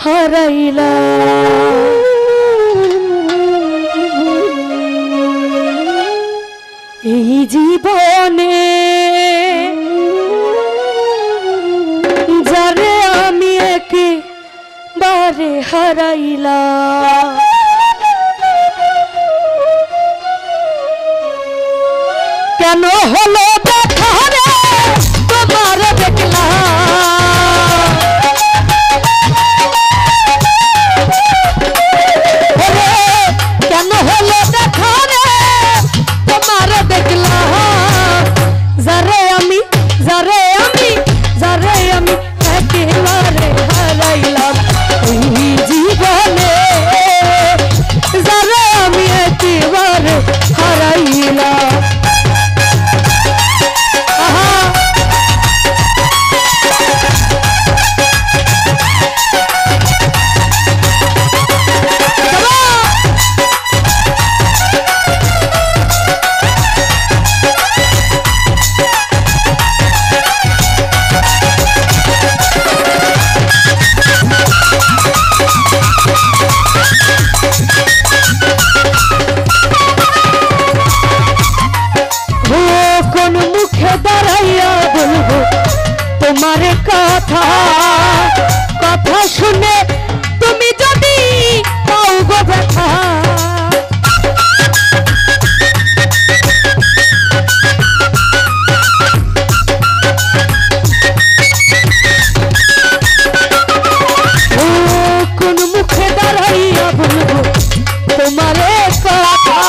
হারাইলা। এই জীবনে যারে আমি একেবারে হারাইলা, কেন হলো দেখা রে তোমার দেখলাম, কেন হলো দেখা রে তোমার দেখলাম, যারে আমি একেবারে হারাইলাম। এই জীবনে যারে আমি একেবারে হারাইলাম। তোমার কথা কথা শুনে তুমি যদি পাও গো ব্যথা, কোন মুখে দাঁড়াইয়া বলবো তোমার কথা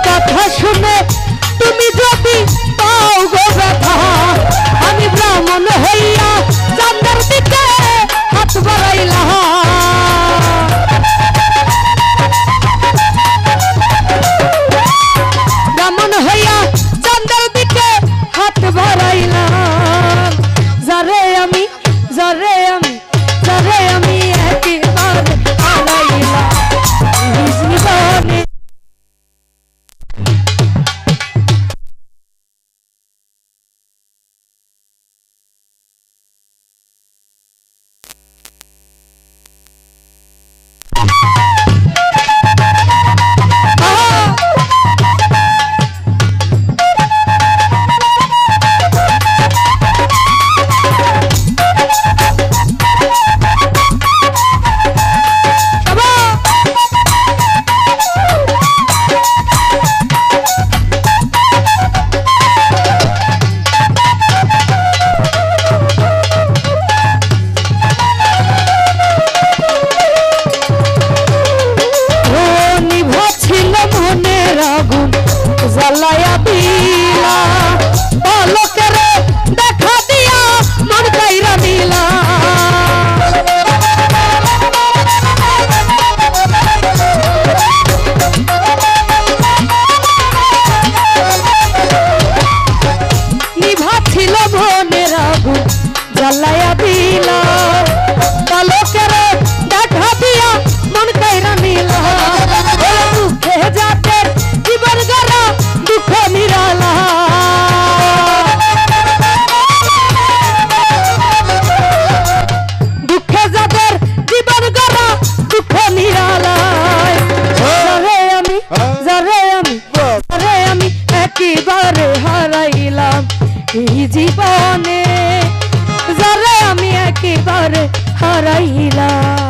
কথা শুনে তুমি যদি পাও গো ব্যথা, আমি ব্রাহ্মণ হইয়া চাঁদের দিকে হাত বাড়াইলাম, ব্রাহ্মণ হইয়া চাঁদের দিকে হাত বাড়াইলাম। যারে আমি একেবারে হারাইলাম। জীবনে জ্বালায়া দিলা, পলকের দেখা দিয়া মন কাইরা দিলা, নিভা ছিল মনের আগুন জ্বালায়া দিলা, পলকের দেখা দিয়া মন কাইরা নিলা, দুঃখে যাতে জীবন গড়া দুঃখ নিরালা, দুঃখে যাদের জীবন গড়া দুঃখ নিরালায়। যারে আমি একেবারে হারাইলাম। এই জীবনে যারে আমি একেবারে হারাইলাম।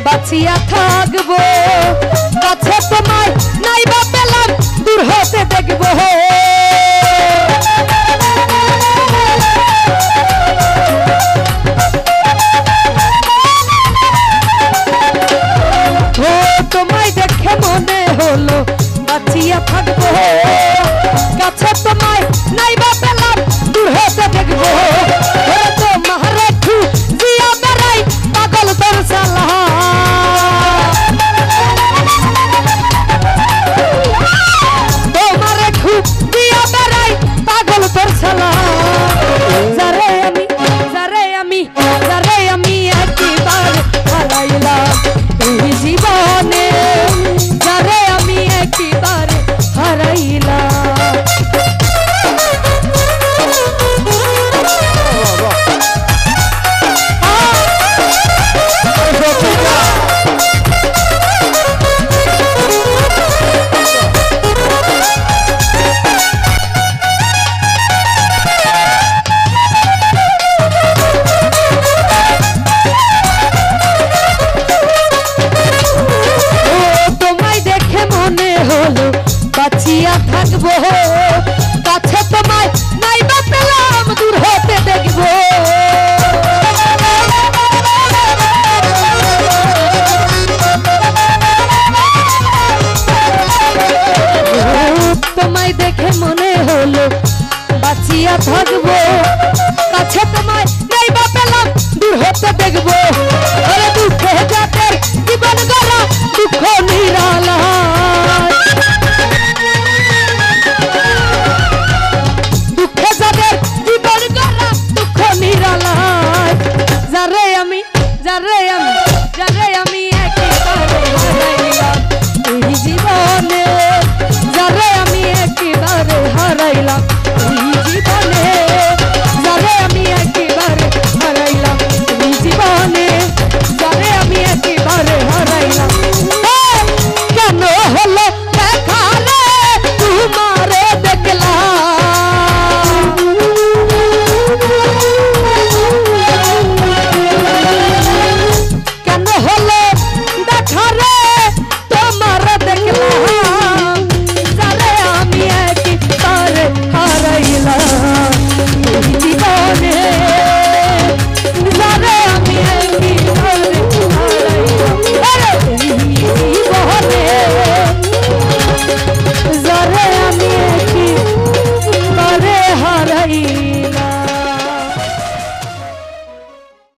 বাঁচিয়া থাকবো, কাছে তোমায় নাইবা পেলাম দূর হতে দেখবো, তোমায় দেখে মনে হলো বাঁচিয়া থাকবো, কাছে তোমায় নাইবা পেলাম দূর হতে দেখবো, তোমার একটু জিয়া বেড়াই পাগল তোর সালা। যারে আমি একেবারে হারাইলাম এই জীবনে, যারে আমি একেবারে হারাইলাম